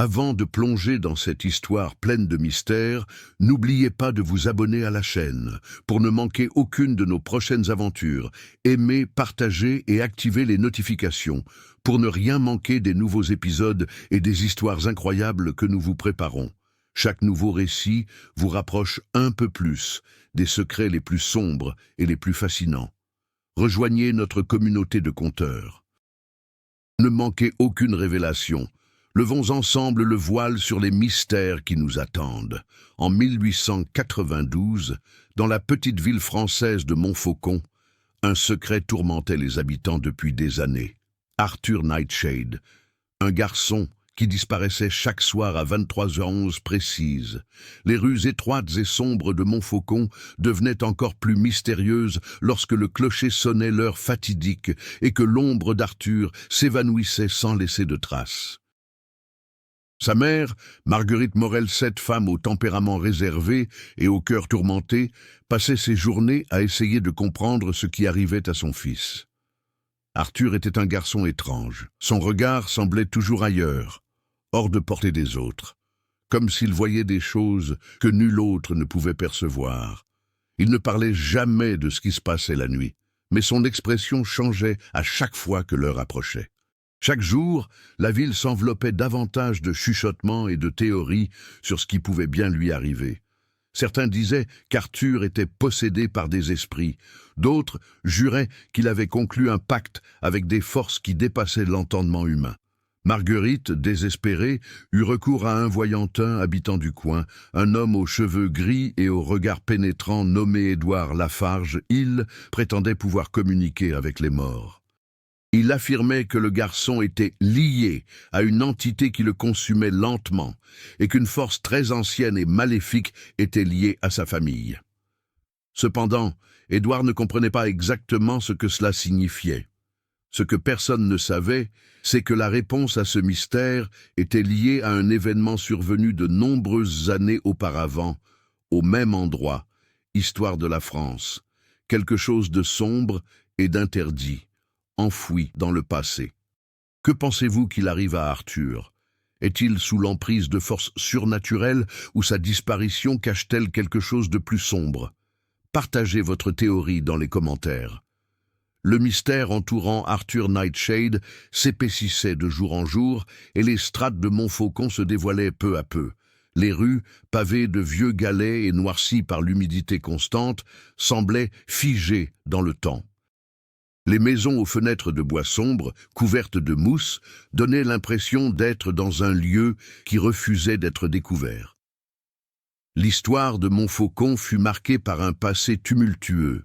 Avant de plonger dans cette histoire pleine de mystères, n'oubliez pas de vous abonner à la chaîne pour ne manquer aucune de nos prochaines aventures. Aimez, partagez et activez les notifications pour ne rien manquer des nouveaux épisodes et des histoires incroyables que nous vous préparons. Chaque nouveau récit vous rapproche un peu plus des secrets les plus sombres et les plus fascinants. Rejoignez notre communauté de conteurs. Ne manquez aucune révélation. Levons ensemble le voile sur les mystères qui nous attendent. En 1892, dans la petite ville française de Montfaucon, un secret tourmentait les habitants depuis des années. Arthur Nightshade, un garçon qui disparaissait chaque soir à 23h11 précise. Les rues étroites et sombres de Montfaucon devenaient encore plus mystérieuses lorsque le clocher sonnait l'heure fatidique et que l'ombre d'Arthur s'évanouissait sans laisser de traces. Sa mère, Marguerite Morel, cette femme au tempérament réservé et au cœur tourmenté, passait ses journées à essayer de comprendre ce qui arrivait à son fils. Arthur était un garçon étrange. Son regard semblait toujours ailleurs, hors de portée des autres, comme s'il voyait des choses que nul autre ne pouvait percevoir. Il ne parlait jamais de ce qui se passait la nuit, mais son expression changeait à chaque fois que l'heure approchait. Chaque jour, la ville s'enveloppait davantage de chuchotements et de théories sur ce qui pouvait bien lui arriver. Certains disaient qu'Arthur était possédé par des esprits, d'autres juraient qu'il avait conclu un pacte avec des forces qui dépassaient l'entendement humain. Marguerite, désespérée, eut recours à un voyantin habitant du coin, un homme aux cheveux gris et au regard pénétrant nommé Édouard Lafarge. Il prétendait pouvoir communiquer avec les morts. Il affirmait que le garçon était lié à une entité qui le consumait lentement et qu'une force très ancienne et maléfique était liée à sa famille. Cependant, Édouard ne comprenait pas exactement ce que cela signifiait. Ce que personne ne savait, c'est que la réponse à ce mystère était liée à un événement survenu de nombreuses années auparavant, au même endroit, histoire de la France, quelque chose de sombre et d'interdit, enfoui dans le passé. Que pensez-vous qu'il arrive à Arthur? Est-il sous l'emprise de forces surnaturelles ou sa disparition cache-t-elle quelque chose de plus sombre? Partagez votre théorie dans les commentaires. Le mystère entourant Arthur Nightshade s'épaississait de jour en jour et les strates de Montfaucon se dévoilaient peu à peu. Les rues, pavées de vieux galets et noircies par l'humidité constante, semblaient figées dans le temps. Les maisons aux fenêtres de bois sombre, couvertes de mousse, donnaient l'impression d'être dans un lieu qui refusait d'être découvert. L'histoire de Montfaucon fut marquée par un passé tumultueux,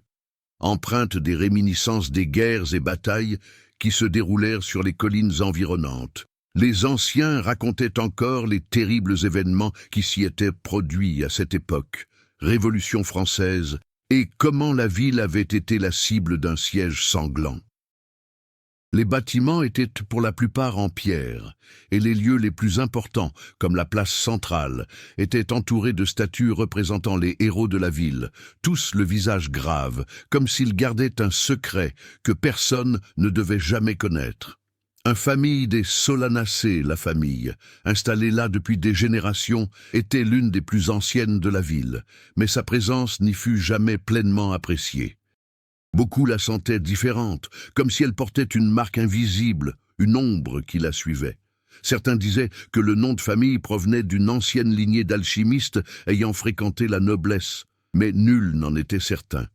empreinte des réminiscences des guerres et batailles qui se déroulèrent sur les collines environnantes. Les anciens racontaient encore les terribles événements qui s'y étaient produits à cette époque, Révolution française, et comment la ville avait été la cible d'un siège sanglant. Les bâtiments étaient pour la plupart en pierre, et les lieux les plus importants, comme la place centrale, étaient entourés de statues représentant les héros de la ville, tous le visage grave, comme s'ils gardaient un secret que personne ne devait jamais connaître. Une famille des Solanacées, la famille, installée là depuis des générations, était l'une des plus anciennes de la ville, mais sa présence n'y fut jamais pleinement appréciée. Beaucoup la sentaient différente, comme si elle portait une marque invisible, une ombre qui la suivait. Certains disaient que le nom de famille provenait d'une ancienne lignée d'alchimistes ayant fréquenté la noblesse, mais nul n'en était certain.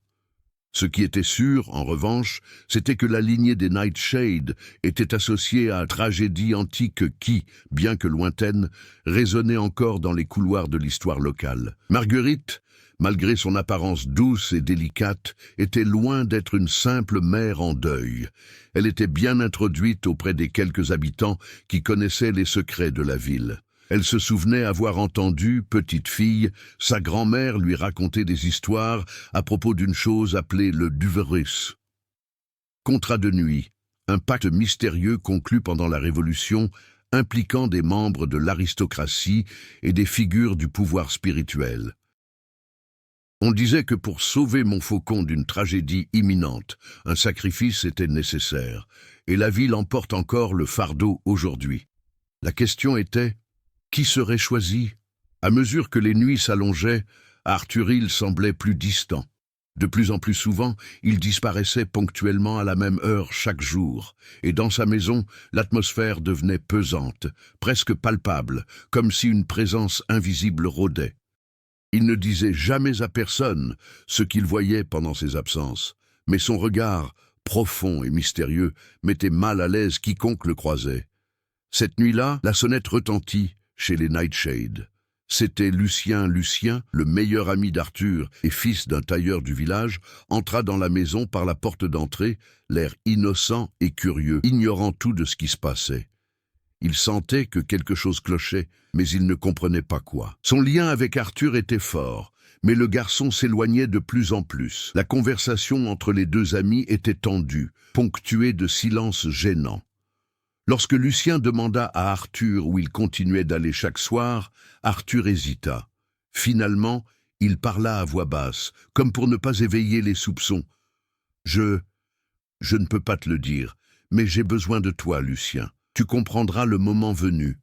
Ce qui était sûr, en revanche, c'était que la lignée des Nightshade était associée à une tragédie antique qui, bien que lointaine, résonnait encore dans les couloirs de l'histoire locale. Marguerite, malgré son apparence douce et délicate, était loin d'être une simple mère en deuil. Elle était bien introduite auprès des quelques habitants qui connaissaient les secrets de la ville. Elle se souvenait avoir entendu, petite fille, sa grand-mère lui raconter des histoires à propos d'une chose appelée le Duverus. Contrat de nuit, un pacte mystérieux conclu pendant la Révolution, impliquant des membres de l'aristocratie et des figures du pouvoir spirituel. On disait que pour sauver Montfaucon d'une tragédie imminente, un sacrifice était nécessaire, et la ville en porte encore le fardeau aujourd'hui. La question était, Qui serait choisi? À mesure que les nuits s'allongeaient, Arthur Hill semblait plus distant. De plus en plus souvent, il disparaissait ponctuellement à la même heure chaque jour, et dans sa maison, l'atmosphère devenait pesante, presque palpable, comme si une présence invisible rôdait. Il ne disait jamais à personne ce qu'il voyait pendant ses absences, mais son regard, profond et mystérieux, mettait mal à l'aise quiconque le croisait. Cette nuit-là, la sonnette retentit chez les Nightshade. C'était Lucien, le meilleur ami d'Arthur et fils d'un tailleur du village, entra dans la maison par la porte d'entrée, l'air innocent et curieux, ignorant tout de ce qui se passait. Il sentait que quelque chose clochait, mais il ne comprenait pas quoi. Son lien avec Arthur était fort, mais le garçon s'éloignait de plus en plus. La conversation entre les deux amis était tendue, ponctuée de silences gênants. Lorsque Lucien demanda à Arthur où il continuait d'aller chaque soir, Arthur hésita. Finalement, il parla à voix basse, comme pour ne pas éveiller les soupçons. « Je ne peux pas te le dire, mais j'ai besoin de toi, Lucien. Tu comprendras le moment venu. »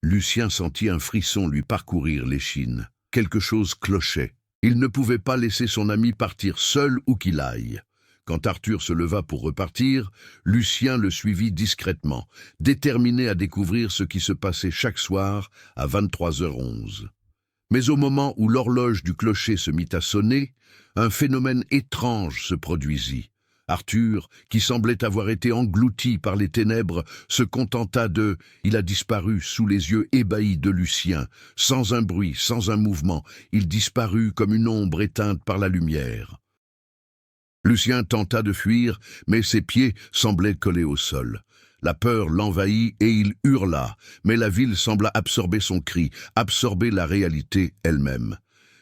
Lucien sentit un frisson lui parcourir l'échine. Quelque chose clochait. Il ne pouvait pas laisser son ami partir seul où qu'il aille. Quand Arthur se leva pour repartir, Lucien le suivit discrètement, déterminé à découvrir ce qui se passait chaque soir à 23h11. Mais au moment où l'horloge du clocher se mit à sonner, un phénomène étrange se produisit. Arthur, qui semblait avoir été englouti par les ténèbres, se contenta de « Il a disparu sous les yeux ébahis de Lucien, sans un bruit, sans un mouvement, il disparut comme une ombre éteinte par la lumière. » Lucien tenta de fuir, mais ses pieds semblaient collés au sol. La peur l'envahit et il hurla, mais la ville sembla absorber son cri, absorber la réalité elle-même.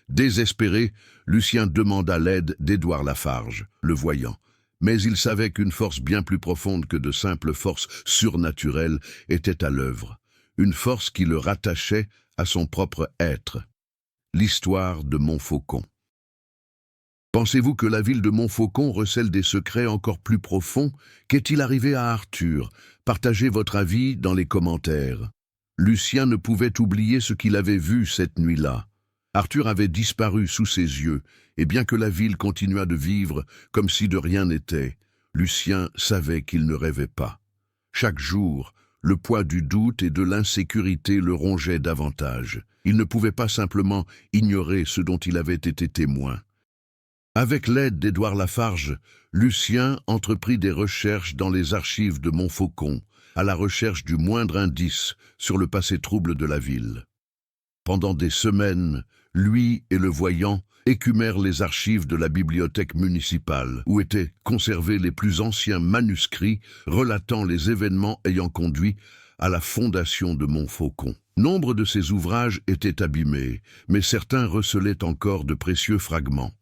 Désespéré, Lucien demanda l'aide d'Édouard Lafarge, le voyant. Mais il savait qu'une force bien plus profonde que de simples forces surnaturelles était à l'œuvre, une force qui le rattachait à son propre être. L'histoire de Montfaucon. Pensez-vous que la ville de Montfaucon recèle des secrets encore plus profonds? Qu'est-il arrivé à Arthur? Partagez votre avis dans les commentaires. Lucien ne pouvait oublier ce qu'il avait vu cette nuit-là. Arthur avait disparu sous ses yeux, et bien que la ville continuât de vivre comme si de rien n'était, Lucien savait qu'il ne rêvait pas. Chaque jour, le poids du doute et de l'insécurité le rongeait davantage. Il ne pouvait pas simplement ignorer ce dont il avait été témoin. Avec l'aide d'Édouard Lafarge, Lucien entreprit des recherches dans les archives de Montfaucon, à la recherche du moindre indice sur le passé trouble de la ville. Pendant des semaines, lui et le voyant écumèrent les archives de la bibliothèque municipale, où étaient conservés les plus anciens manuscrits relatant les événements ayant conduit à la fondation de Montfaucon. Nombre de ces ouvrages étaient abîmés, mais certains recelaient encore de précieux fragments.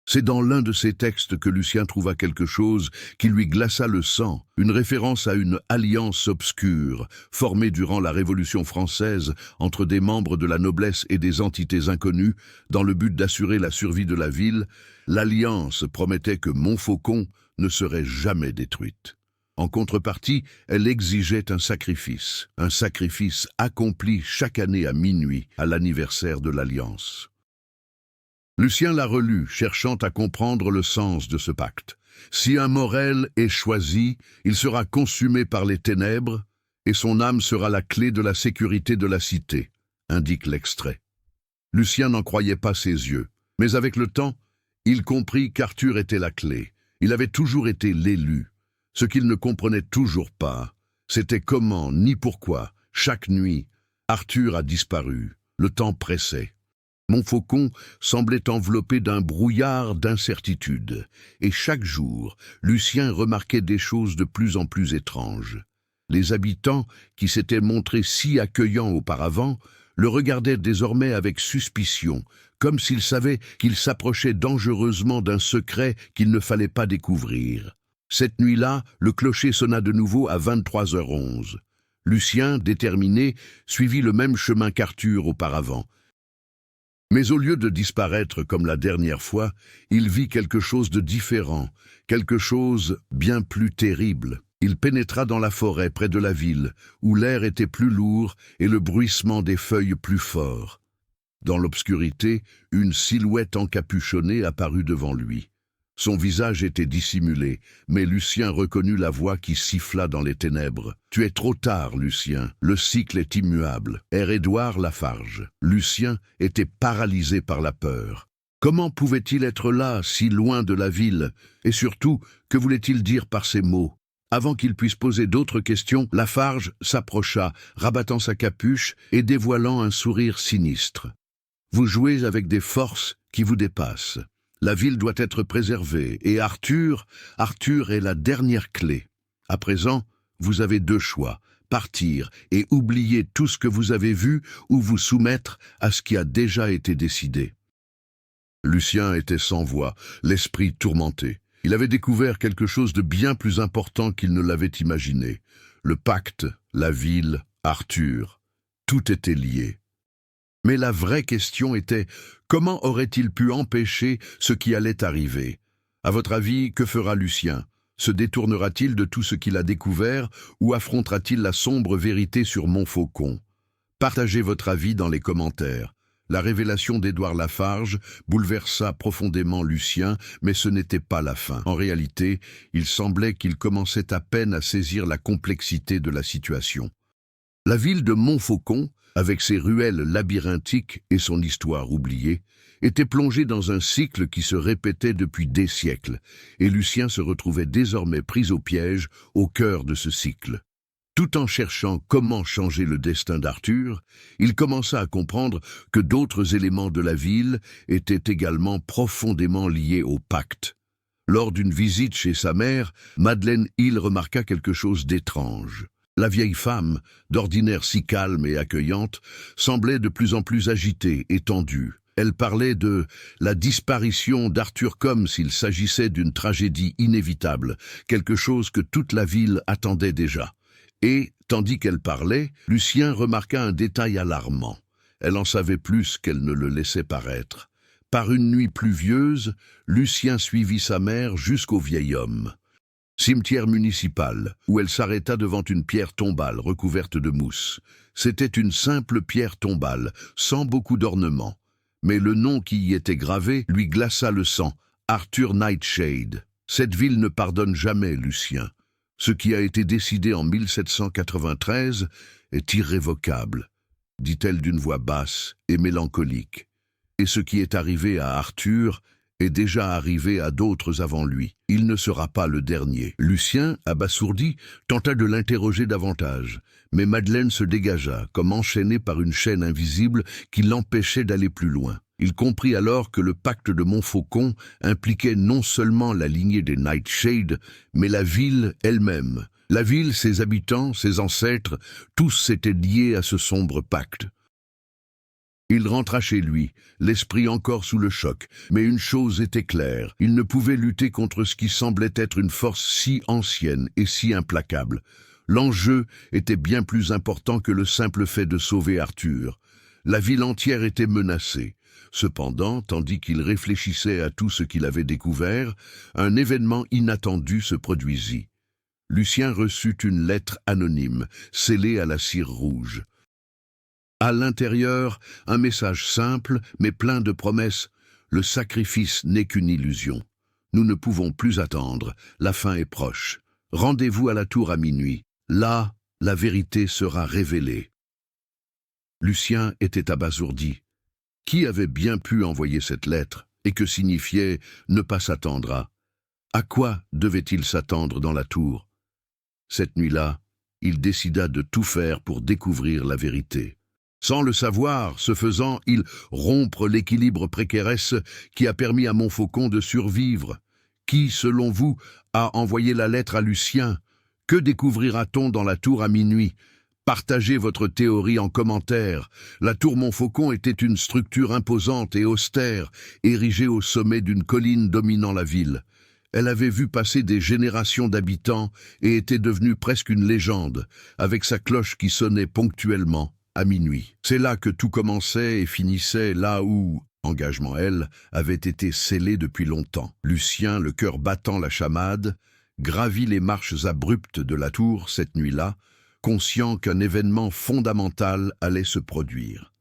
C'est dans l'un de ces textes que Lucien trouva quelque chose qui lui glaça le sang, une référence à une alliance obscure, formée durant la Révolution française entre des membres de la noblesse et des entités inconnues, dans le but d'assurer la survie de la ville. L'alliance promettait que Montfaucon ne serait jamais détruite. En contrepartie, elle exigeait un sacrifice accompli chaque année à minuit, à l'anniversaire de l'Alliance. Lucien l'a relu, cherchant à comprendre le sens de ce pacte. Si un Morel est choisi, il sera consumé par les ténèbres, et son âme sera la clé de la sécurité de la cité, indique l'extrait. Lucien n'en croyait pas ses yeux, mais avec le temps, il comprit qu'Arthur était la clé. Il avait toujours été l'élu. Ce qu'il ne comprenait toujours pas, c'était comment ni pourquoi, chaque nuit, Arthur a disparu. Le temps pressait. Montfaucon semblait enveloppé d'un brouillard d'incertitude, et chaque jour, Lucien remarquait des choses de plus en plus étranges. Les habitants, qui s'étaient montrés si accueillants auparavant, le regardaient désormais avec suspicion, comme s'ils savaient qu'il s'approchait dangereusement d'un secret qu'il ne fallait pas découvrir. Cette nuit-là, le clocher sonna de nouveau à 23h11. Lucien, déterminé, suivit le même chemin qu'Arthur auparavant. Mais au lieu de disparaître comme la dernière fois, il vit quelque chose de différent, quelque chose bien plus terrible. Il pénétra dans la forêt près de la ville, où l'air était plus lourd et le bruissement des feuilles plus fort. Dans l'obscurité, une silhouette encapuchonnée apparut devant lui. Son visage était dissimulé, mais Lucien reconnut la voix qui siffla dans les ténèbres. « Tu es trop tard, Lucien. Le cycle est immuable. » Air Édouard Lafarge. Lucien était paralysé par la peur. Comment pouvait-il être là, si loin de la ville? Et surtout, que voulait-il dire par ces mots? Avant qu'il puisse poser d'autres questions, Lafarge s'approcha, rabattant sa capuche et dévoilant un sourire sinistre. « Vous jouez avec des forces qui vous dépassent. La ville doit être préservée, et Arthur est la dernière clé. À présent, vous avez deux choix, partir et oublier tout ce que vous avez vu ou vous soumettre à ce qui a déjà été décidé. » Lucien était sans voix, l'esprit tourmenté. Il avait découvert quelque chose de bien plus important qu'il ne l'avait imaginé. Le pacte, la ville, Arthur, tout était lié. Mais la vraie question était, comment aurait-il pu empêcher ce qui allait arriver? À votre avis, que fera Lucien? Se détournera-t-il de tout ce qu'il a découvert ou affrontera-t-il la sombre vérité sur Montfaucon? Partagez votre avis dans les commentaires. La révélation d'Édouard Lafarge bouleversa profondément Lucien, mais ce n'était pas la fin. En réalité, il semblait qu'il commençait à peine à saisir la complexité de la situation. La ville de Montfaucon, avec ses ruelles labyrinthiques et son histoire oubliée, était plongée dans un cycle qui se répétait depuis des siècles, et Lucien se retrouvait désormais pris au piège au cœur de ce cycle. Tout en cherchant comment changer le destin d'Arthur, il commença à comprendre que d'autres éléments de la ville étaient également profondément liés au pacte. Lors d'une visite chez sa mère, Madeleine Hill remarqua quelque chose d'étrange. La vieille femme, d'ordinaire si calme et accueillante, semblait de plus en plus agitée et tendue. Elle parlait de la disparition d'Arthur comme s'il s'agissait d'une tragédie inévitable, quelque chose que toute la ville attendait déjà. Et, tandis qu'elle parlait, Lucien remarqua un détail alarmant. Elle en savait plus qu'elle ne le laissait paraître. Par une nuit pluvieuse, Lucien suivit sa mère jusqu'au vieil homme. Cimetière municipal, où elle s'arrêta devant une pierre tombale recouverte de mousse. C'était une simple pierre tombale, sans beaucoup d'ornements. Mais le nom qui y était gravé lui glaça le sang, Arthur Nightshade. Cette ville ne pardonne jamais, Lucien. Ce qui a été décidé en 1793 est irrévocable, dit-elle d'une voix basse et mélancolique. Et ce qui est arrivé à Arthur est déjà arrivé à d'autres avant lui. Il ne sera pas le dernier. Lucien, abasourdi, tenta de l'interroger davantage, mais Madeleine se dégagea, comme enchaînée par une chaîne invisible qui l'empêchait d'aller plus loin. Il comprit alors que le pacte de Montfaucon impliquait non seulement la lignée des Nightshade, mais la ville elle-même. La ville, ses habitants, ses ancêtres, tous s'étaient liés à ce sombre pacte. Il rentra chez lui, l'esprit encore sous le choc, mais une chose était claire, il ne pouvait lutter contre ce qui semblait être une force si ancienne et si implacable. L'enjeu était bien plus important que le simple fait de sauver Arthur. La ville entière était menacée. Cependant, tandis qu'il réfléchissait à tout ce qu'il avait découvert, un événement inattendu se produisit. Lucien reçut une lettre anonyme, scellée à la cire rouge. À l'intérieur, un message simple, mais plein de promesses. Le sacrifice n'est qu'une illusion. Nous ne pouvons plus attendre. La fin est proche. Rendez-vous à la tour à minuit. Là, la vérité sera révélée. Lucien était abasourdi. Qui avait bien pu envoyer cette lettre, et que signifiait ne pas s'attendre à quoi devait-il s'attendre dans la tour? Cette nuit-là, il décida de tout faire pour découvrir la vérité. Sans le savoir, ce faisant, il rompre l'équilibre précaire qui a permis à Montfaucon de survivre. Qui, selon vous, a envoyé la lettre à Lucien? Que découvrira-t-on dans la tour à minuit? Partagez votre théorie en commentaire. La tour Montfaucon était une structure imposante et austère, érigée au sommet d'une colline dominant la ville. Elle avait vu passer des générations d'habitants et était devenue presque une légende, avec sa cloche qui sonnait ponctuellement à minuit. C'est là que tout commençait et finissait, là où, engagement elle, avait été scellé depuis longtemps. Lucien, le cœur battant la chamade, gravit les marches abruptes de la tour cette nuit-là, conscient qu'un événement fondamental allait se produire.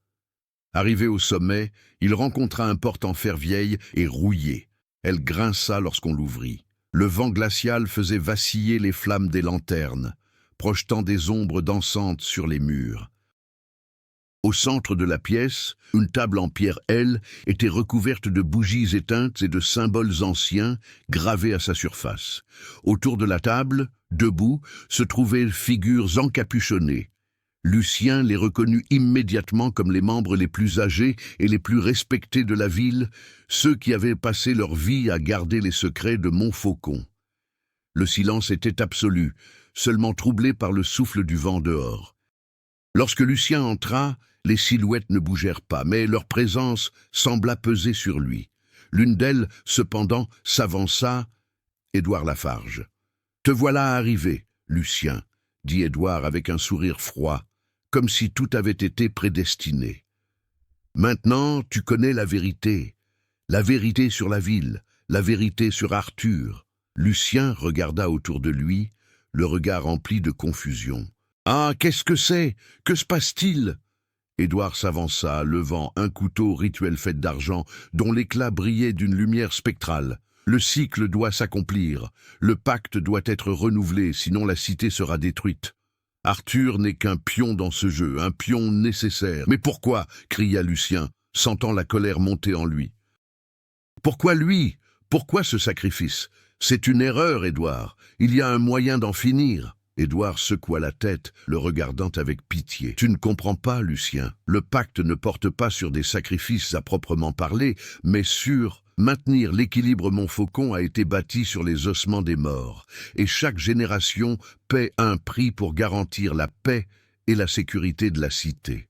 Arrivé au sommet, il rencontra une porte en fer vieille et rouillée. Elle grinça lorsqu'on l'ouvrit. Le vent glacial faisait vaciller les flammes des lanternes, projetant des ombres dansantes sur les murs. Au centre de la pièce, une table en pierre aile était recouverte de bougies éteintes et de symboles anciens gravés à sa surface. Autour de la table, debout, se trouvaient figures encapuchonnées. Lucien les reconnut immédiatement comme les membres les plus âgés et les plus respectés de la ville, ceux qui avaient passé leur vie à garder les secrets de Montfaucon. Le silence était absolu, seulement troublé par le souffle du vent dehors. Lorsque Lucien entra, les silhouettes ne bougèrent pas, mais leur présence sembla peser sur lui. L'une d'elles, cependant, s'avança. « Édouard Lafarge. »« Te voilà arrivé, Lucien, » dit Édouard avec un sourire froid, comme si tout avait été prédestiné. « Maintenant, tu connais la vérité sur la ville, la vérité sur Arthur. » Lucien regarda autour de lui, le regard rempli de confusion. « Ah, qu'est-ce que c'est? Que se passe-t-il » Édouard s'avança, levant un couteau rituel fait d'argent, dont l'éclat brillait d'une lumière spectrale. Le cycle doit s'accomplir, le pacte doit être renouvelé, sinon la cité sera détruite. Arthur n'est qu'un pion dans ce jeu, un pion nécessaire. « Mais pourquoi » cria Lucien, sentant la colère monter en lui. « Pourquoi lui? Pourquoi ce sacrifice? C'est une erreur, Édouard. Il y a un moyen d'en finir. » Édouard secoua la tête, le regardant avec pitié. « Tu ne comprends pas, Lucien. Le pacte ne porte pas sur des sacrifices à proprement parler, mais sur maintenir l'équilibre Montfaucon a été bâti sur les ossements des morts, et chaque génération paie un prix pour garantir la paix et la sécurité de la cité.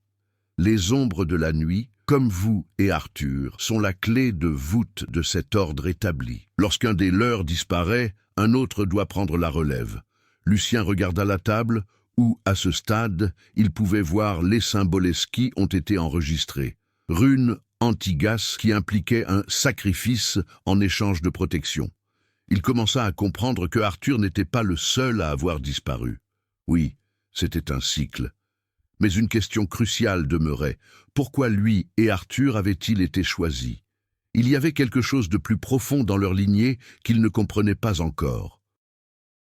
Les ombres de la nuit, comme vous et Arthur, sont la clé de voûte de cet ordre établi. Lorsqu'un des leurs disparaît, un autre doit prendre la relève. » Lucien regarda la table où, à ce stade, il pouvait voir les symboles qui ont été enregistrés. Runes Antigas qui impliquait un sacrifice en échange de protection. Il commença à comprendre que Arthur n'était pas le seul à avoir disparu. Oui, c'était un cycle. Mais une question cruciale demeurait. Pourquoi lui et Arthur avaient-ils été choisis? Il y avait quelque chose de plus profond dans leur lignée qu'ils ne comprenaient pas encore.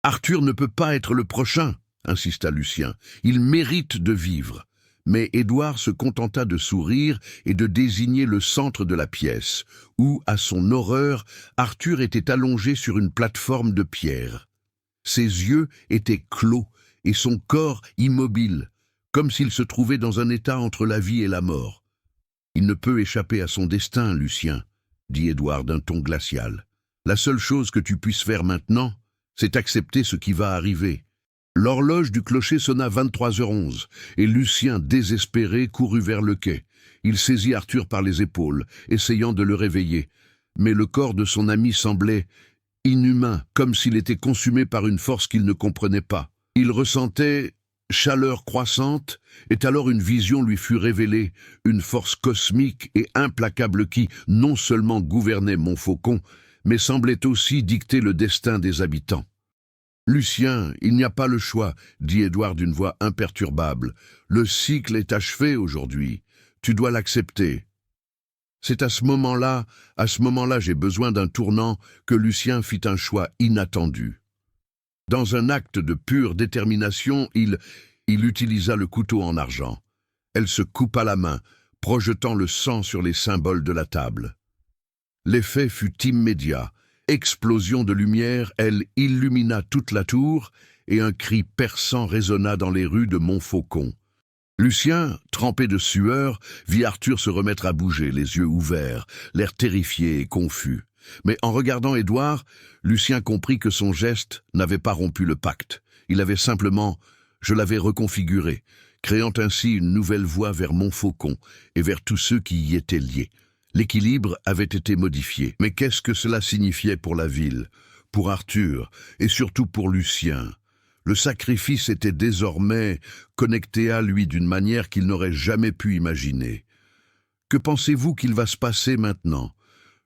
Arthur ne peut pas être le prochain, insista Lucien. Il mérite de vivre. Mais Édouard se contenta de sourire et de désigner le centre de la pièce, où, à son horreur, Arthur était allongé sur une plateforme de pierre. Ses yeux étaient clos et son corps immobile, comme s'il se trouvait dans un état entre la vie et la mort. « Il ne peut échapper à son destin, Lucien, » dit Édouard d'un ton glacial. « La seule chose que tu puisses faire maintenant, c'est accepter ce qui va arriver. » L'horloge du clocher sonna 23h11, et Lucien, désespéré, courut vers le quai. Il saisit Arthur par les épaules, essayant de le réveiller. Mais le corps de son ami semblait inhumain, comme s'il était consumé par une force qu'il ne comprenait pas. Il ressentait chaleur croissante, et alors une vision lui fut révélée, une force cosmique et implacable qui, non seulement gouvernait Montfaucon, mais semblait aussi dicter le destin des habitants. « Lucien, il n'y a pas le choix, » dit Édouard d'une voix imperturbable. « Le cycle est achevé aujourd'hui. Tu dois l'accepter. » C'est à ce moment-là, j'ai besoin d'un tournant, que Lucien fit un choix inattendu. Dans un acte de pure détermination, il utilisa le couteau en argent. Elle se coupa la main, projetant le sang sur les symboles de la table. L'effet fut immédiat. Explosion de lumière, elle illumina toute la tour, et un cri perçant résonna dans les rues de Montfaucon. Lucien, trempé de sueur, vit Arthur se remettre à bouger, les yeux ouverts, l'air terrifié et confus. Mais en regardant Édouard, Lucien comprit que son geste n'avait pas rompu le pacte. Il avait simplement, je l'avais reconfiguré, créant ainsi une nouvelle voie vers Montfaucon et vers tous ceux qui y étaient liés. L'équilibre avait été modifié. Mais qu'est-ce que cela signifiait pour la ville, pour Arthur et surtout pour Lucien? Le sacrifice était désormais connecté à lui d'une manière qu'il n'aurait jamais pu imaginer. Que pensez-vous qu'il va se passer maintenant?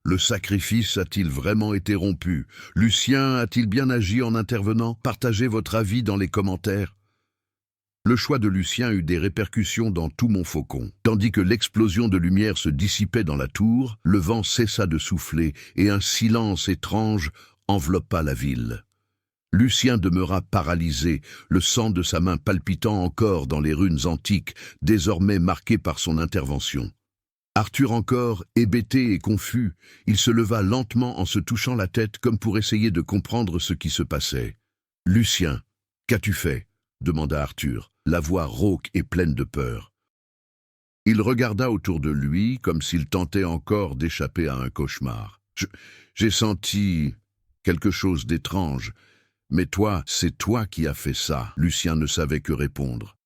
Le sacrifice a-t-il vraiment été rompu? Lucien a-t-il bien agi en intervenant? Partagez votre avis dans les commentaires. Le choix de Lucien eut des répercussions dans tout Montfaucon. Tandis que l'explosion de lumière se dissipait dans la tour, le vent cessa de souffler et un silence étrange enveloppa la ville. Lucien demeura paralysé, le sang de sa main palpitant encore dans les runes antiques, désormais marquées par son intervention. Arthur encore, hébété et confus, il se leva lentement en se touchant la tête comme pour essayer de comprendre ce qui se passait. « Lucien, qu'as-tu fait ?» demanda Arthur, la voix rauque et pleine de peur. Il regarda autour de lui comme s'il tentait encore d'échapper à un cauchemar. « J'ai senti quelque chose d'étrange. Mais toi, c'est toi qui as fait ça. » Lucien ne savait que répondre.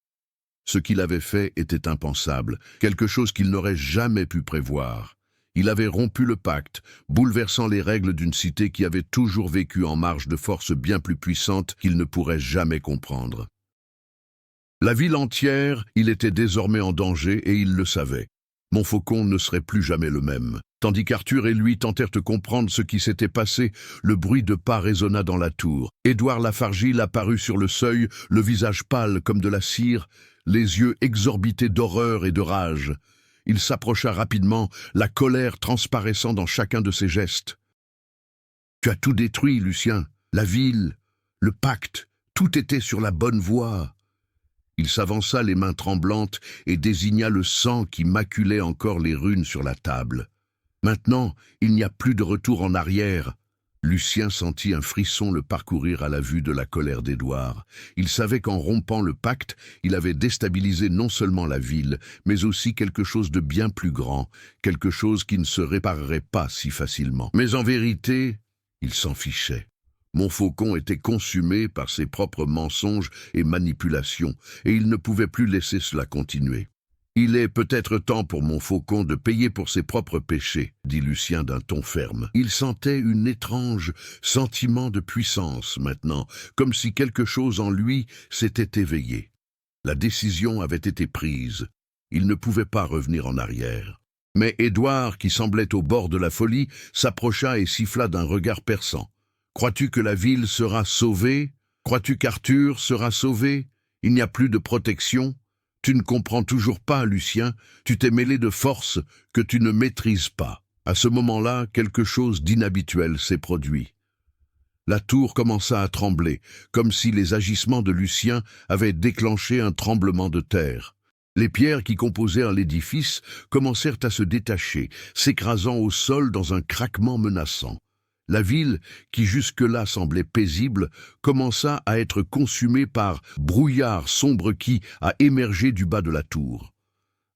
Ce qu'il avait fait était impensable, quelque chose qu'il n'aurait jamais pu prévoir. Il avait rompu le pacte, bouleversant les règles d'une cité qui avait toujours vécu en marge de forces bien plus puissantes qu'il ne pourrait jamais comprendre. La ville entière, il était désormais en danger et il le savait. Montfaucon ne serait plus jamais le même. Tandis qu'Arthur et lui tentèrent de comprendre ce qui s'était passé, le bruit de pas résonna dans la tour. Édouard Lafargille apparut sur le seuil, le visage pâle comme de la cire, les yeux exorbités d'horreur et de rage. Il s'approcha rapidement, la colère transparaissant dans chacun de ses gestes. « Tu as tout détruit, Lucien. La ville, le pacte, tout était sur la bonne voie. » Il s'avança les mains tremblantes et désigna le sang qui maculait encore les runes sur la table. Maintenant, il n'y a plus de retour en arrière. Lucien sentit un frisson le parcourir à la vue de la colère d'Édouard. Il savait qu'en rompant le pacte, il avait déstabilisé non seulement la ville, mais aussi quelque chose de bien plus grand, quelque chose qui ne se réparerait pas si facilement. Mais en vérité, il s'en fichait. Montfaucon était consumé par ses propres mensonges et manipulations, et il ne pouvait plus laisser cela continuer. « Il est peut-être temps pour Montfaucon de payer pour ses propres péchés, » dit Lucien d'un ton ferme. Il sentait un étrange sentiment de puissance maintenant, comme si quelque chose en lui s'était éveillé. La décision avait été prise. Il ne pouvait pas revenir en arrière. Mais Édouard, qui semblait au bord de la folie, s'approcha et siffla d'un regard perçant. « Crois-tu que la ville sera sauvée? Crois-tu qu'Arthur sera sauvé? Il n'y a plus de protection? Tu ne comprends toujours pas, Lucien, tu t'es mêlé de forces que tu ne maîtrises pas. » À ce moment-là, quelque chose d'inhabituel s'est produit. La tour commença à trembler, comme si les agissements de Lucien avaient déclenché un tremblement de terre. Les pierres qui composaient l'édifice commencèrent à se détacher, s'écrasant au sol dans un craquement menaçant. La ville, qui jusque-là semblait paisible, commença à être consumée par brouillard sombre qui a émergé du bas de la tour.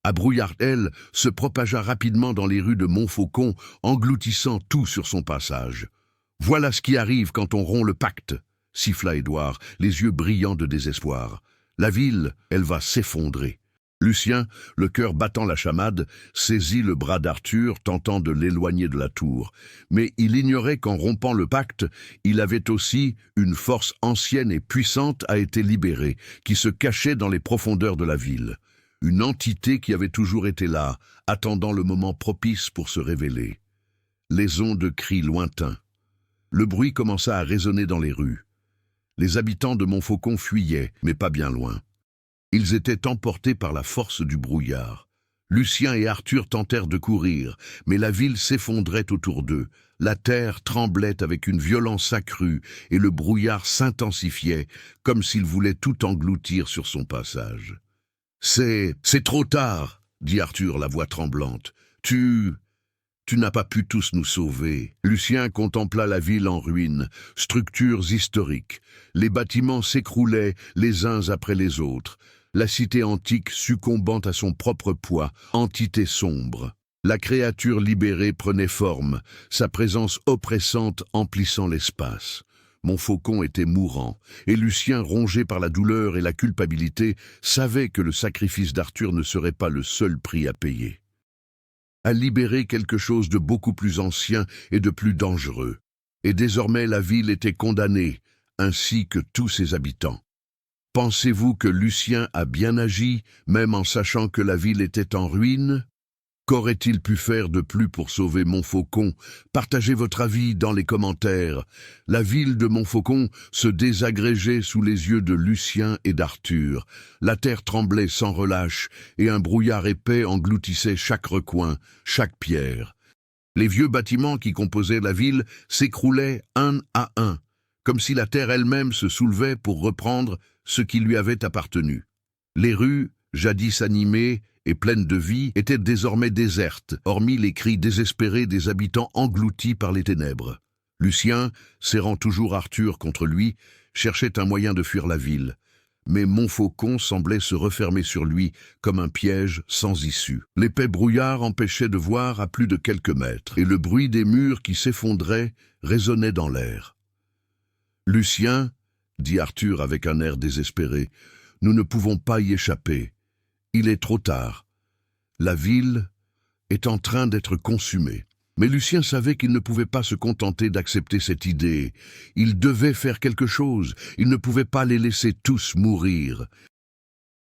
À Brouillard-elle se propagea rapidement dans les rues de Montfaucon, engloutissant tout sur son passage. « Voilà ce qui arrive quand on rompt le pacte !» siffla Édouard, les yeux brillants de désespoir. « La ville, elle va s'effondrer. » Lucien, le cœur battant la chamade, saisit le bras d'Arthur, tentant de l'éloigner de la tour. Mais il ignorait qu'en rompant le pacte, il avait aussi une force ancienne et puissante a été libérée, qui se cachait dans les profondeurs de la ville. Une entité qui avait toujours été là, attendant le moment propice pour se révéler. Les ondes de cris lointains. Le bruit commença à résonner dans les rues. Les habitants de Montfaucon fuyaient, mais pas bien loin. Ils étaient emportés par la force du brouillard. Lucien et Arthur tentèrent de courir, mais la ville s'effondrait autour d'eux. La terre tremblait avec une violence accrue et le brouillard s'intensifiait, comme s'il voulait tout engloutir sur son passage. « C'est trop tard !» dit Arthur, la voix tremblante. « Tu n'as pas pu tous nous sauver. » Lucien contempla la ville en ruine, structures historiques. Les bâtiments s'écroulaient les uns après les autres. La cité antique succombant à son propre poids, entité sombre. La créature libérée prenait forme, sa présence oppressante emplissant l'espace. Montfaucon était mourant, et Lucien, rongé par la douleur et la culpabilité, savait que le sacrifice d'Arthur ne serait pas le seul prix à payer. À libérer quelque chose de beaucoup plus ancien et de plus dangereux. Et désormais la ville était condamnée, ainsi que tous ses habitants. Pensez-vous que Lucien a bien agi, même en sachant que la ville était en ruine ? Qu'aurait-il pu faire de plus pour sauver Montfaucon? Partagez votre avis dans les commentaires. La ville de Montfaucon se désagrégeait sous les yeux de Lucien et d'Arthur. La terre tremblait sans relâche, et un brouillard épais engloutissait chaque recoin, chaque pierre. Les vieux bâtiments qui composaient la ville s'écroulaient un à un, comme si la terre elle-même se soulevait pour reprendre ce qui lui avait appartenu. Les rues, jadis animées et pleines de vie, étaient désormais désertes, hormis les cris désespérés des habitants engloutis par les ténèbres. Lucien, serrant toujours Arthur contre lui, cherchait un moyen de fuir la ville. Mais Montfaucon semblait se refermer sur lui comme un piège sans issue. L'épais brouillard empêchait de voir à plus de quelques mètres, et le bruit des murs qui s'effondraient résonnait dans l'air. « Lucien, dit Arthur avec un air désespéré, nous ne pouvons pas y échapper. Il est trop tard. La ville est en train d'être consumée. » Mais Lucien savait qu'il ne pouvait pas se contenter d'accepter cette idée. Il devait faire quelque chose. Il ne pouvait pas les laisser tous mourir.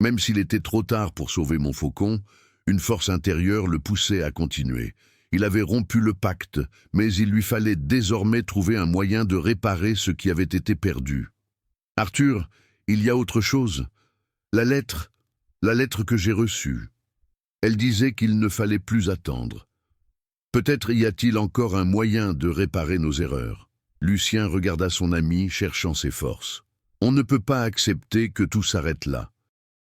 Même s'il était trop tard pour sauver Montfaucon, une force intérieure le poussait à continuer. Il avait rompu le pacte, mais il lui fallait désormais trouver un moyen de réparer ce qui avait été perdu. « Arthur, il y a autre chose. La lettre que j'ai reçue. Elle disait qu'il ne fallait plus attendre. Peut-être y a-t-il encore un moyen de réparer nos erreurs. » Lucien regarda son ami, cherchant ses forces. On ne peut pas accepter que tout s'arrête là.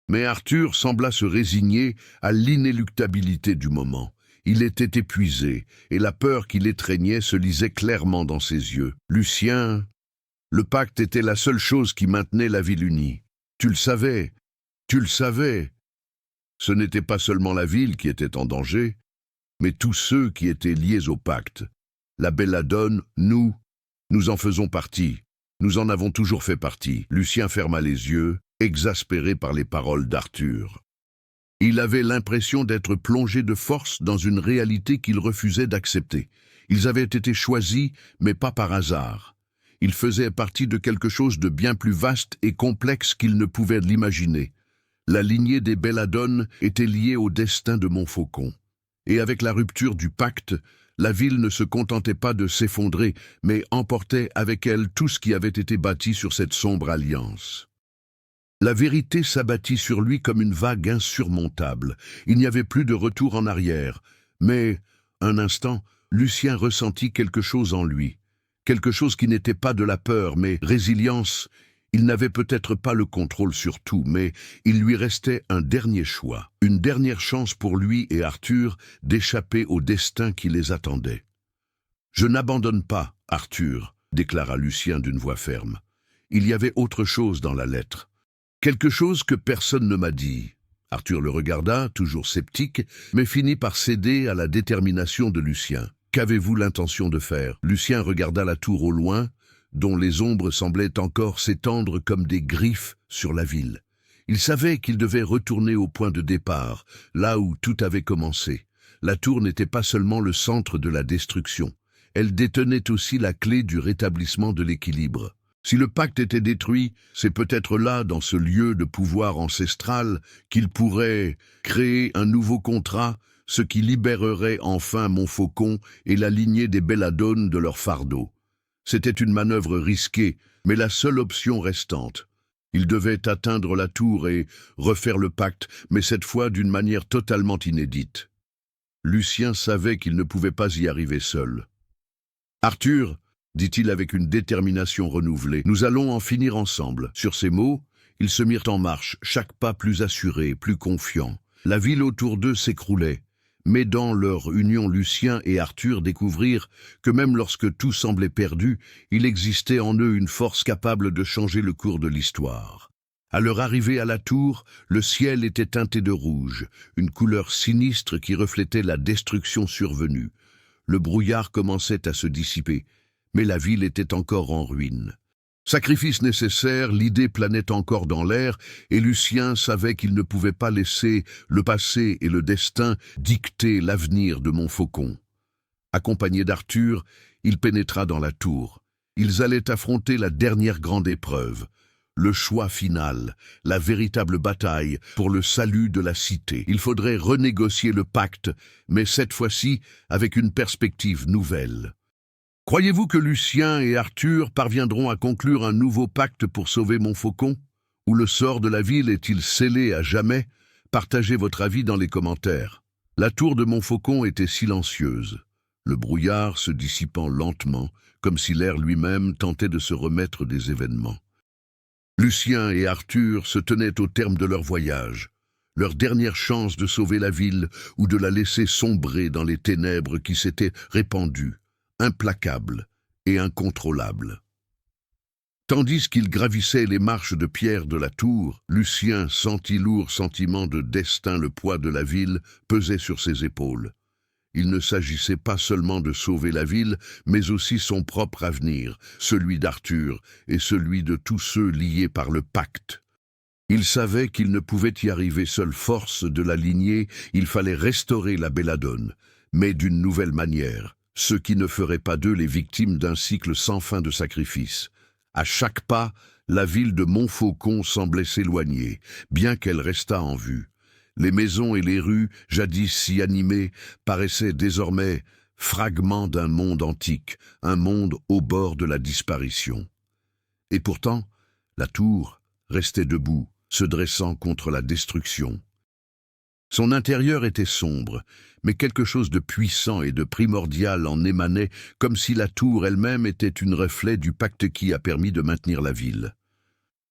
Mais Arthur sembla se résigner à l'inéluctabilité du moment. Il était épuisé, et la peur qui l'étreignait se lisait clairement dans ses yeux. « Lucien, le pacte était la seule chose qui maintenait la ville unie. Tu le savais, tu le savais. Ce n'était pas seulement la ville qui était en danger, mais tous ceux qui étaient liés au pacte. La belladone, nous en faisons partie. Nous en avons toujours fait partie. » Lucien ferma les yeux, exaspéré par les paroles d'Arthur. Il avait l'impression d'être plongé de force dans une réalité qu'il refusait d'accepter. Ils avaient été choisis, mais pas par hasard. Ils faisaient partie de quelque chose de bien plus vaste et complexe qu'il ne pouvait l'imaginer. La lignée des Belladone était liée au destin de Montfaucon. Et avec la rupture du pacte, la ville ne se contentait pas de s'effondrer, mais emportait avec elle tout ce qui avait été bâti sur cette sombre alliance. La vérité s'abattit sur lui comme une vague insurmontable. Il n'y avait plus de retour en arrière. Mais, un instant, Lucien ressentit quelque chose en lui. Quelque chose qui n'était pas de la peur, mais résilience. Il n'avait peut-être pas le contrôle sur tout, mais il lui restait un dernier choix, une dernière chance pour lui et Arthur d'échapper au destin qui les attendait. « Je n'abandonne pas, Arthur, » déclara Lucien d'une voix ferme. Il y avait autre chose dans la lettre. Quelque chose que personne ne m'a dit. Arthur le regarda, toujours sceptique, mais finit par céder à la détermination de Lucien. « Qu'avez-vous l'intention de faire ?» Lucien regarda la tour au loin, dont les ombres semblaient encore s'étendre comme des griffes sur la ville. Il savait qu'il devait retourner au point de départ, là où tout avait commencé. La tour n'était pas seulement le centre de la destruction, elle détenait aussi la clé du rétablissement de l'équilibre. Si le pacte était détruit, c'est peut-être là, dans ce lieu de pouvoir ancestral, qu'il pourrait créer un nouveau contrat, ce qui libérerait enfin Montfaucon et la lignée des Belladone de leur fardeau. C'était une manœuvre risquée, mais la seule option restante. Il devait atteindre la tour et refaire le pacte, mais cette fois d'une manière totalement inédite. Lucien savait qu'il ne pouvait pas y arriver seul. « Arthur, » dit-il avec une détermination renouvelée, « nous allons en finir ensemble. » Sur ces mots, ils se mirent en marche, chaque pas plus assuré, plus confiant. La ville autour d'eux s'écroulait. Mais dans leur union, Lucien et Arthur découvrirent que même lorsque tout semblait perdu, il existait en eux une force capable de changer le cours de l'histoire. À leur arrivée à la tour, le ciel était teinté de rouge, une couleur sinistre qui reflétait la destruction survenue. Le brouillard commençait à se dissiper, mais la ville était encore en ruine. Sacrifice nécessaire, l'idée planait encore dans l'air, et Lucien savait qu'il ne pouvait pas laisser le passé et le destin dicter l'avenir de Montfaucon. Accompagné d'Arthur, il pénétra dans la tour. Ils allaient affronter la dernière grande épreuve. le choix final, la véritable bataille pour le salut de la cité. Il faudrait renégocier le pacte, mais cette fois-ci avec une perspective nouvelle. Croyez-vous que Lucien et Arthur parviendront à conclure un nouveau pacte pour sauver Montfaucon? Ou le sort de la ville est-il scellé à jamais? Partagez votre avis dans les commentaires. La tour de Montfaucon était silencieuse, le brouillard se dissipant lentement, comme si l'air lui-même tentait de se remettre des événements. Lucien et Arthur se tenaient au terme de leur voyage, leur dernière chance de sauver la ville ou de la laisser sombrer dans les ténèbres qui s'étaient répandues, implacables et incontrôlables. Tandis qu'ils gravissaient les marches de pierre de la tour, Lucien sentit lourd sentiment de destin, le poids de la ville pesait sur ses épaules. Il ne s'agissait pas seulement de sauver la ville, mais aussi son propre avenir, celui d'Arthur et celui de tous ceux liés par le pacte. Il savait qu'il ne pouvait y arriver seul, force de la lignée, il fallait restaurer la Belladone, mais d'une nouvelle manière, ce qui ne ferait pas d'eux les victimes d'un cycle sans fin de sacrifices. À chaque pas, la ville de Montfaucon semblait s'éloigner, bien qu'elle restât en vue. Les maisons et les rues, jadis si animées, paraissaient désormais fragments d'un monde antique, un monde au bord de la disparition. Et pourtant, la tour restait debout, se dressant contre la destruction. Son intérieur était sombre, mais quelque chose de puissant et de primordial en émanait, comme si la tour elle-même était un reflet du pacte qui a permis de maintenir la ville.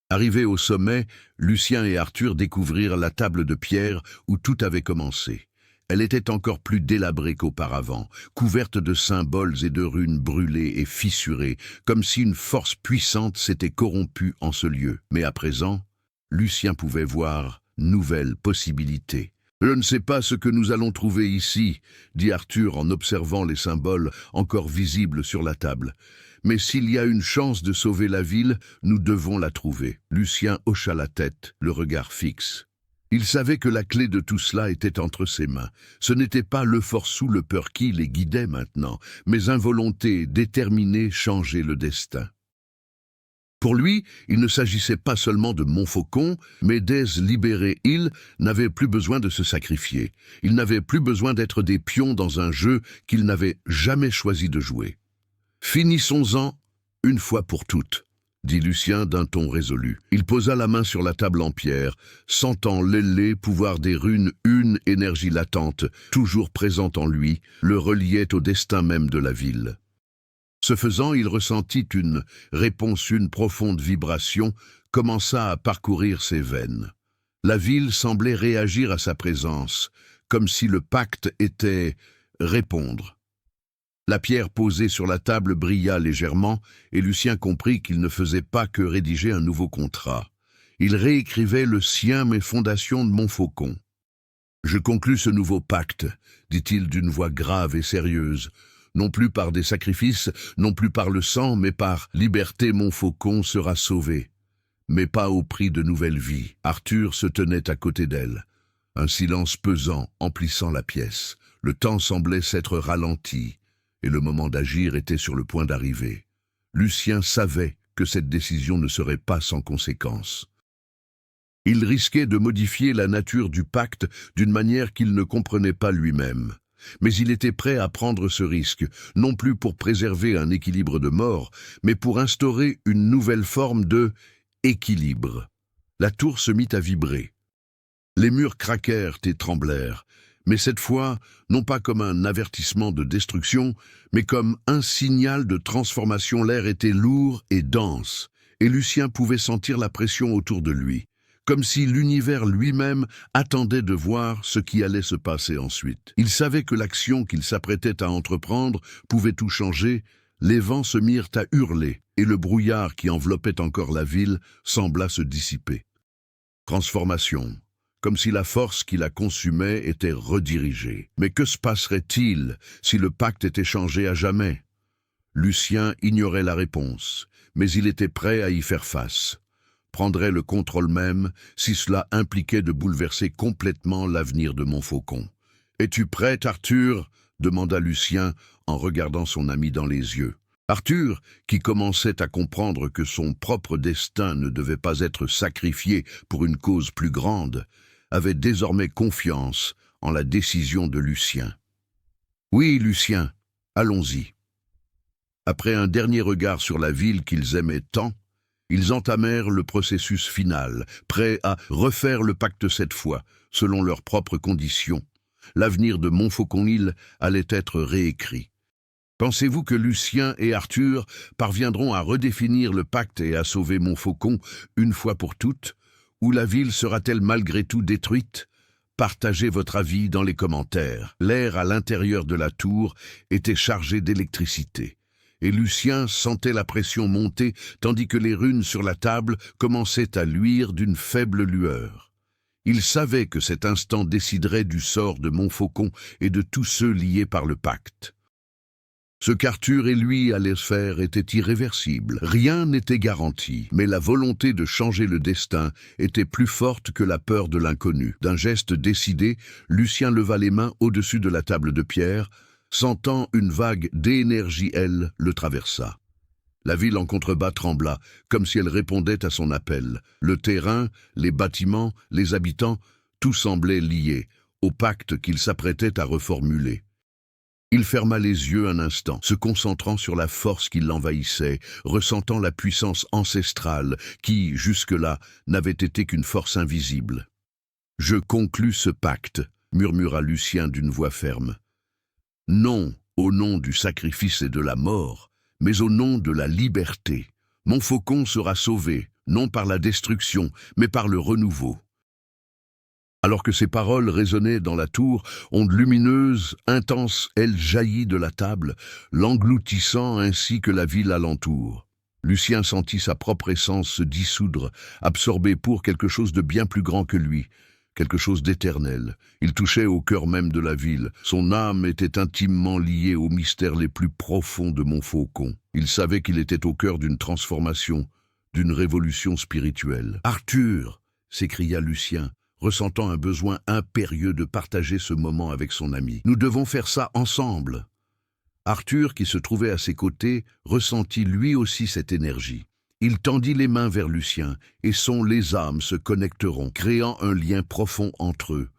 Arrivés au sommet, Lucien et Arthur découvrirent la table de pierre où tout avait commencé. Elle était encore plus délabrée qu'auparavant, couverte de symboles et de runes brûlées et fissurées, comme si une force puissante s'était corrompue en ce lieu. Mais à présent, Lucien pouvait voir nouvelles possibilités. « Je ne sais pas ce que nous allons trouver ici, » dit Arthur en observant les symboles encore visibles sur la table. « Mais s'il y a une chance de sauver la ville, nous devons la trouver. » Lucien hocha la tête, le regard fixe. Il savait que la clé de tout cela était entre ses mains. Ce n'était pas le force ou le peur qui les guidait maintenant, mais une volonté déterminée changer le destin. Pour lui, il ne s'agissait pas seulement de Montfaucon, mais des libérés. Il n'avait plus besoin de se sacrifier. Il n'avait plus besoin d'être des pions dans un jeu qu'il n'avait jamais choisi de jouer. « Finissons-en une fois pour toutes, » dit Lucien d'un ton résolu. Il posa la main sur la table en pierre, sentant l'ailé pouvoir des runes, une énergie latente, toujours présente en lui, le reliait au destin même de la ville. Ce faisant, il ressentit une réponse, une profonde vibration commença à parcourir ses veines. La ville semblait réagir à sa présence, comme si le pacte était répondre. La pierre posée sur la table brilla légèrement, et Lucien comprit qu'il ne faisait pas que rédiger un nouveau contrat. Il réécrivait le sien, mais fondations de Montfaucon. « Je conclus ce nouveau pacte, » dit-il d'une voix grave et sérieuse. Non plus par des sacrifices, non plus par le sang, mais par liberté, Montfaucon sera sauvé. Mais pas au prix de nouvelles vies. Arthur se tenait à côté d'elle. Un silence pesant emplissant la pièce. Le temps semblait s'être ralenti, et le moment d'agir était sur le point d'arriver. Lucien savait que cette décision ne serait pas sans conséquences. Il risquait de modifier la nature du pacte d'une manière qu'il ne comprenait pas lui-même. Mais il était prêt à prendre ce risque, non plus pour préserver un équilibre de mort, mais pour instaurer une nouvelle forme de équilibre. La tour se mit à vibrer. Les murs craquèrent et tremblèrent, mais cette fois, non pas comme un avertissement de destruction, mais comme un signal de transformation. L'air était lourd et dense, et Lucien pouvait sentir la pression autour de lui, comme si l'univers lui-même attendait de voir ce qui allait se passer ensuite. Il savait que l'action qu'il s'apprêtait à entreprendre pouvait tout changer. Les vents se mirent à hurler, et le brouillard qui enveloppait encore la ville sembla se dissiper. Transformation, comme si la force qui la consumait était redirigée. Mais que se passerait-il si le pacte était changé à jamais? Lucien ignorait la réponse, mais il était prêt à y faire face. Prendrait le contrôle même si cela impliquait de bouleverser complètement l'avenir de Montfaucon. « Es-tu prêt, Arthur ?» demanda Lucien en regardant son ami dans les yeux. Arthur, qui commençait à comprendre que son propre destin ne devait pas être sacrifié pour une cause plus grande, avait désormais confiance en la décision de Lucien. « Oui, Lucien, allons-y. » Après un dernier regard sur la ville qu'ils aimaient tant, ils entamèrent le processus final, prêts à refaire le pacte cette fois, selon leurs propres conditions. L'avenir de Montfaucon-Île allait être réécrit. Pensez-vous que Lucien et Arthur parviendront à redéfinir le pacte et à sauver Montfaucon une fois pour toutes? Ou la ville sera-t-elle malgré tout détruite? Partagez votre avis dans les commentaires. L'air à l'intérieur de la tour était chargé d'électricité, et Lucien sentait la pression monter tandis que les runes sur la table commençaient à luire d'une faible lueur. Il savait que cet instant déciderait du sort de Montfaucon et de tous ceux liés par le pacte. Ce qu'Arthur et lui allaient faire était irréversible. Rien n'était garanti, mais la volonté de changer le destin était plus forte que la peur de l'inconnu. D'un geste décidé, Lucien leva les mains au-dessus de la table de pierre, sentant une vague d'énergie, elle, le traversa. La ville en contrebas trembla, comme si elle répondait à son appel. Le terrain, les bâtiments, les habitants, tout semblait lié au pacte qu'il s'apprêtait à reformuler. Il ferma les yeux un instant, se concentrant sur la force qui l'envahissait, ressentant la puissance ancestrale qui, jusque-là, n'avait été qu'une force invisible. « Je conclus ce pacte », murmura Lucien d'une voix ferme. « Non au nom du sacrifice et de la mort, mais au nom de la liberté. Montfaucon sera sauvé, non par la destruction, mais par le renouveau. » Alors que ces paroles résonnaient dans la tour, onde lumineuse, intense, elle jaillit de la table, l'engloutissant ainsi que la ville alentour. Lucien sentit sa propre essence se dissoudre, absorbé pour quelque chose de bien plus grand que lui, quelque chose d'éternel. Il touchait au cœur même de la ville. Son âme était intimement liée aux mystères les plus profonds de Montfaucon. Il savait qu'il était au cœur d'une transformation, d'une révolution spirituelle. « Arthur !» s'écria Lucien, ressentant un besoin impérieux de partager ce moment avec son ami. « Nous devons faire ça ensemble !» Arthur, qui se trouvait à ses côtés, ressentit lui aussi cette énergie. Il tendit les mains vers Lucien, et les âmes se connecteront, créant un lien profond entre eux.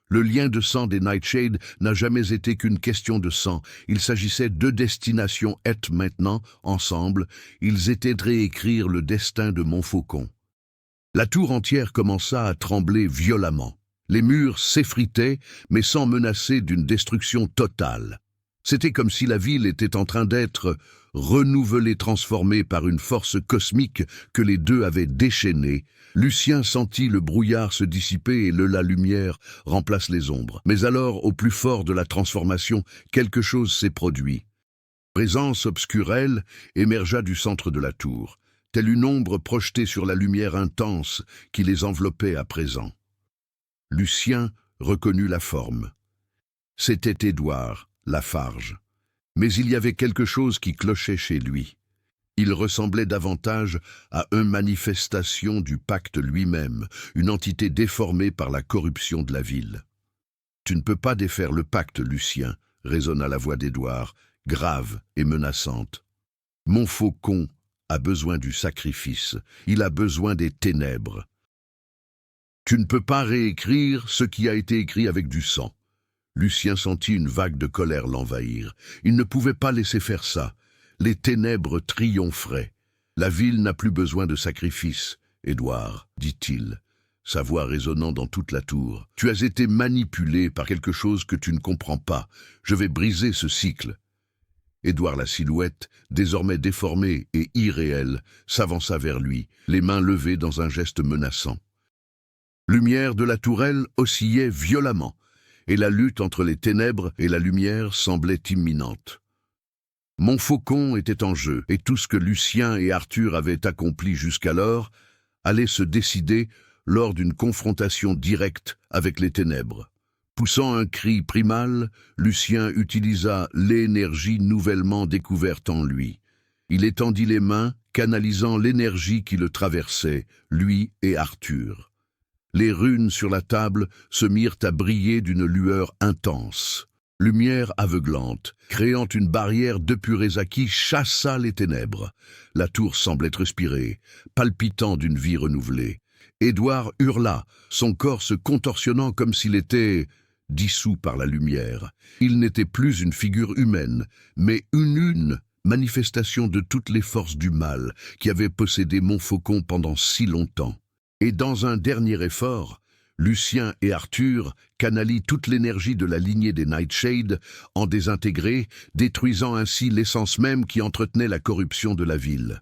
Le lien de sang des Nightshade n'a jamais été qu'une question de sang. Il s'agissait de destinations et maintenant, ensemble, ils étaient de réécrire le destin de Montfaucon. La tour entière commença à trembler violemment. Les murs s'effritaient, mais sans menacer d'une destruction totale. C'était comme si la ville était en train d'être renouvelée, transformée par une force cosmique que les deux avaient déchaînée. Lucien sentit le brouillard se dissiper et la lumière remplace les ombres. Mais alors, au plus fort de la transformation, quelque chose s'est produit. Une présence obscurelle émergea du centre de la tour, telle une ombre projetée sur la lumière intense qui les enveloppait à présent. Lucien reconnut la forme. C'était Édouard Lafarge. Mais il y avait quelque chose qui clochait chez lui. Il ressemblait davantage à une manifestation du pacte lui-même, une entité déformée par la corruption de la ville. « Tu ne peux pas défaire le pacte, Lucien », résonna la voix d'Édouard, grave et menaçante. « Montfaucon a besoin du sacrifice, il a besoin des ténèbres. Tu ne peux pas réécrire ce qui a été écrit avec du sang. » Lucien sentit une vague de colère l'envahir. Il ne pouvait pas laisser faire ça. Les ténèbres triompheraient. La ville n'a plus besoin de sacrifice, Édouard, dit-il, sa voix résonnant dans toute la tour. Tu as été manipulé par quelque chose que tu ne comprends pas. Je vais briser ce cycle. Édouard, la silhouette, désormais déformée et irréelle, s'avança vers lui, les mains levées dans un geste menaçant. Lumière de la tourelle oscillait violemment, et la lutte entre les ténèbres et la lumière semblait imminente. Montfaucon était en jeu, et tout ce que Lucien et Arthur avaient accompli jusqu'alors allait se décider lors d'une confrontation directe avec les ténèbres. Poussant un cri primal, Lucien utilisa l'énergie nouvellement découverte en lui. Il étendit les mains, canalisant l'énergie qui le traversait, lui et Arthur. Les runes sur la table se mirent à briller d'une lueur intense. Lumière aveuglante, créant une barrière d'Epureza qui chassa les ténèbres. La tour semblait respirer, palpitant d'une vie renouvelée. Édouard hurla, son corps se contorsionnant comme s'il était dissous par la lumière. Il n'était plus une figure humaine, mais une manifestation de toutes les forces du mal qui avaient possédé Montfaucon pendant si longtemps. Et dans un dernier effort, Lucien et Arthur canalient toute l'énergie de la lignée des Nightshade en désintégrée, détruisant ainsi l'essence même qui entretenait la corruption de la ville.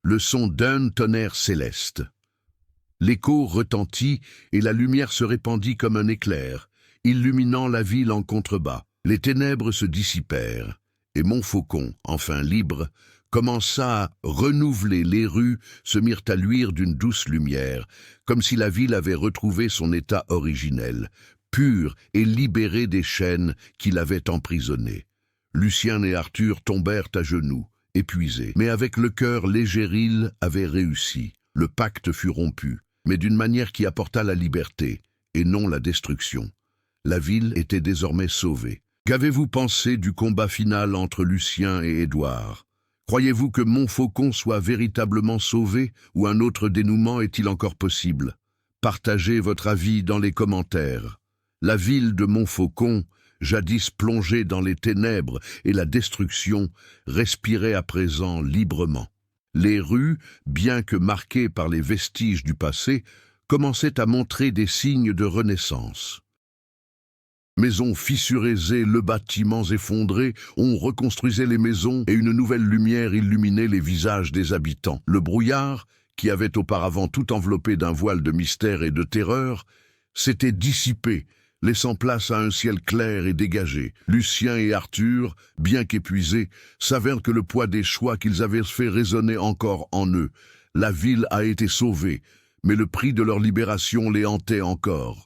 Le son d'un tonnerre céleste. L'écho retentit et la lumière se répandit comme un éclair, illuminant la ville en contrebas. Les ténèbres se dissipèrent, et Montfaucon, enfin libre, commença à renouveler. Les rues se mirent à luire d'une douce lumière, comme si la ville avait retrouvé son état originel, pur et libéré des chaînes qui l'avaient emprisonné. Lucien et Arthur tombèrent à genoux, épuisés, mais avec le cœur léger ils avaient réussi. Le pacte fut rompu, mais d'une manière qui apporta la liberté, et non la destruction. La ville était désormais sauvée. Qu'avez-vous pensé du combat final entre Lucien et Édouard? Croyez-vous que Montfaucon soit véritablement sauvé ou un autre dénouement est-il encore possible? Partagez votre avis dans les commentaires. La ville de Montfaucon, jadis plongée dans les ténèbres et la destruction, respirait à présent librement. Les rues, bien que marquées par les vestiges du passé, commençaient à montrer des signes de renaissance. Maisons fissurées et le bâtiment effondré, on reconstruisait les maisons et une nouvelle lumière illuminait les visages des habitants. Le brouillard, qui avait auparavant tout enveloppé d'un voile de mystère et de terreur, s'était dissipé, laissant place à un ciel clair et dégagé. Lucien et Arthur, bien qu'épuisés, savaient que le poids des choix qu'ils avaient fait résonnait encore en eux. La ville a été sauvée, mais le prix de leur libération les hantait encore.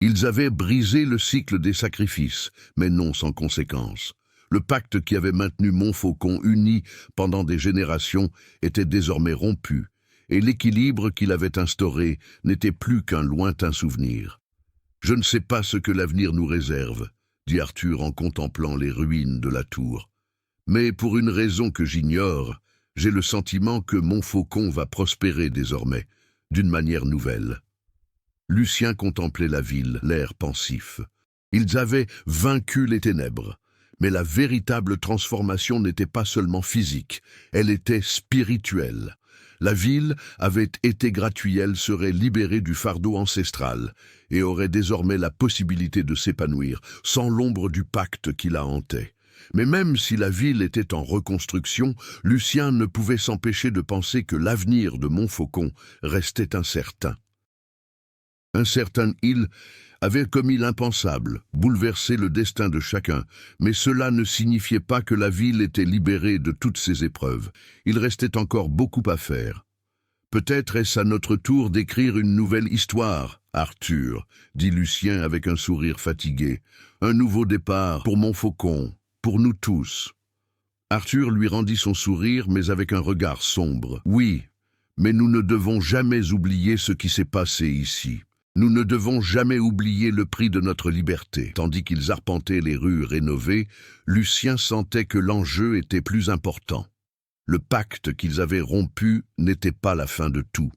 Ils avaient brisé le cycle des sacrifices, mais non sans conséquence. Le pacte qui avait maintenu Montfaucon uni pendant des générations était désormais rompu, et l'équilibre qu'il avait instauré n'était plus qu'un lointain souvenir. « Je ne sais pas ce que l'avenir nous réserve », dit Arthur en contemplant les ruines de la tour. « Mais pour une raison que j'ignore, j'ai le sentiment que Montfaucon va prospérer désormais, d'une manière nouvelle. » Lucien contemplait la ville, l'air pensif. Ils avaient vaincu les ténèbres, mais la véritable transformation n'était pas seulement physique, elle était spirituelle. La ville avait été gratuite, elle serait libérée du fardeau ancestral et aurait désormais la possibilité de s'épanouir, sans l'ombre du pacte qui la hantait. Mais même si la ville était en reconstruction, Lucien ne pouvait s'empêcher de penser que l'avenir de Montfaucon restait incertain. Un certain il avait commis l'impensable, bouleversé le destin de chacun, mais cela ne signifiait pas que la ville était libérée de toutes ses épreuves. Il restait encore beaucoup à faire. Peut-être est-ce à notre tour d'écrire une nouvelle histoire, Arthur, dit Lucien avec un sourire fatigué. Un nouveau départ pour Montfaucon, pour nous tous. Arthur lui rendit son sourire, mais avec un regard sombre. Oui, mais nous ne devons jamais oublier ce qui s'est passé ici. Nous ne devons jamais oublier le prix de notre liberté. Tandis qu'ils arpentaient les rues rénovées, Lucien sentait que l'enjeu était plus important. Le pacte qu'ils avaient rompu n'était pas la fin de tout.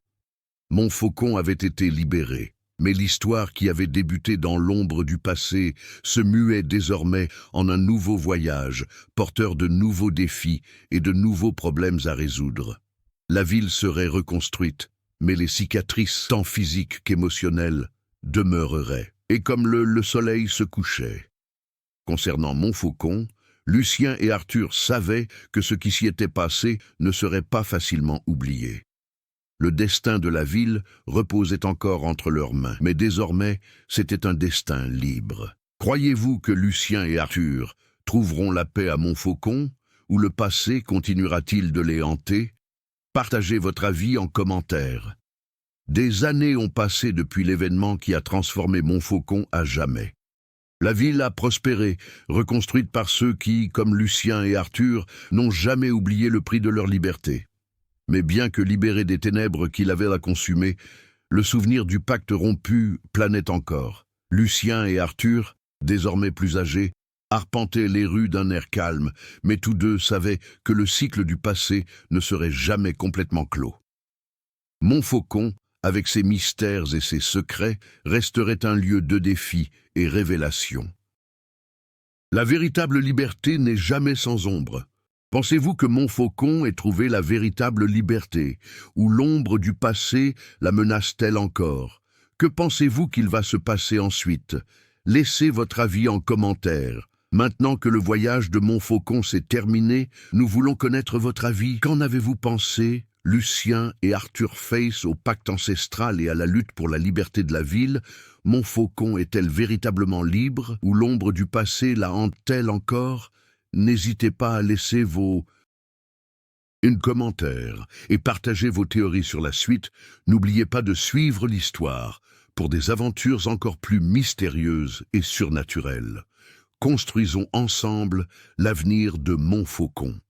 Montfaucon avait été libéré, mais l'histoire qui avait débuté dans l'ombre du passé se muait désormais en un nouveau voyage, porteur de nouveaux défis et de nouveaux problèmes à résoudre. La ville serait reconstruite, mais les cicatrices, tant physiques qu'émotionnelles, demeureraient. Et comme le soleil se couchait. Concernant Montfaucon, Lucien et Arthur savaient que ce qui s'y était passé ne serait pas facilement oublié. Le destin de la ville reposait encore entre leurs mains, mais désormais, c'était un destin libre. Croyez-vous que Lucien et Arthur trouveront la paix à Montfaucon, ou le passé continuera-t-il de les hanter? Partagez votre avis en commentaire. Des années ont passé depuis l'événement qui a transformé Montfaucon à jamais. La ville a prospéré, reconstruite par ceux qui, comme Lucien et Arthur, n'ont jamais oublié le prix de leur liberté. Mais bien que libérés des ténèbres qui l'avaient la consumée, le souvenir du pacte rompu planait encore. Lucien et Arthur, désormais plus âgés, arpentaient les rues d'un air calme, mais tous deux savaient que le cycle du passé ne serait jamais complètement clos. Montfaucon, avec ses mystères et ses secrets, resterait un lieu de défi et révélation. La véritable liberté n'est jamais sans ombre. Pensez-vous que Montfaucon ait trouvé la véritable liberté, ou l'ombre du passé la menace-t-elle encore? Que pensez-vous qu'il va se passer ensuite? Laissez votre avis en commentaire. Maintenant que le voyage de Montfaucon s'est terminé, nous voulons connaître votre avis. Qu'en avez-vous pensé, Lucien et Arthur face au pacte ancestral et à la lutte pour la liberté de la ville? Montfaucon est-elle véritablement libre, ou l'ombre du passé la hante-t-elle encore? N'hésitez pas à laisser vos commentaires et partager vos théories sur la suite. N'oubliez pas de suivre l'histoire pour des aventures encore plus mystérieuses et surnaturelles. Construisons ensemble l'avenir de Montfaucon.